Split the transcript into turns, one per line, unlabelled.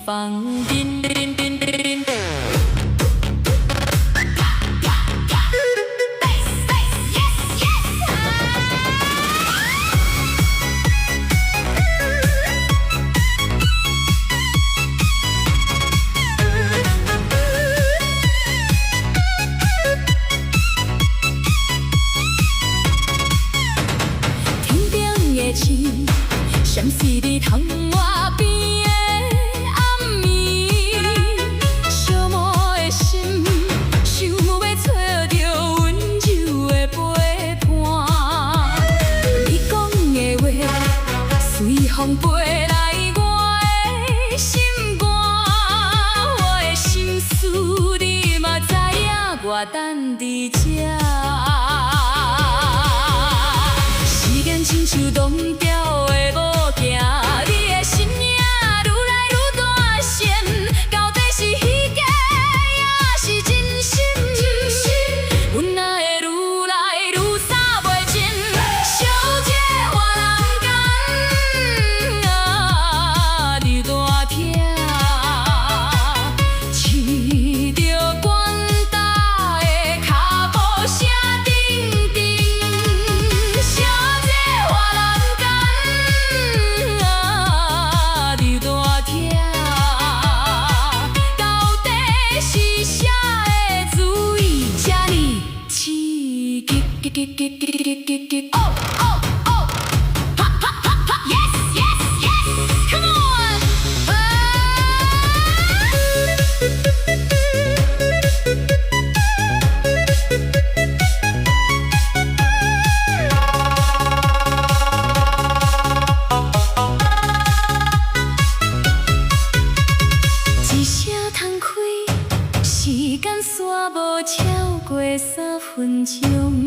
房顶。天顶的星，闪烁伫窗外边的暗暝，寂寞的心，想要找着温柔的陪伴。你讲的话，随风飞来我的心肝，我的心事你嘛知影，我等伫这。时间亲像冻掉的物件，你的身影愈来愈大声，到底是虚假也是真心？阮哪会愈来愈傻袂真？小姐我人间啊，你大疼，饲着管大的脚步声叮叮。小姐我人间啊，你大疼，到底是啥的滋味，这呢刺激？哦哦哦，哈哈哈哈 ，yes yes yes，come on，一声通开，时间煞无超过3分钟。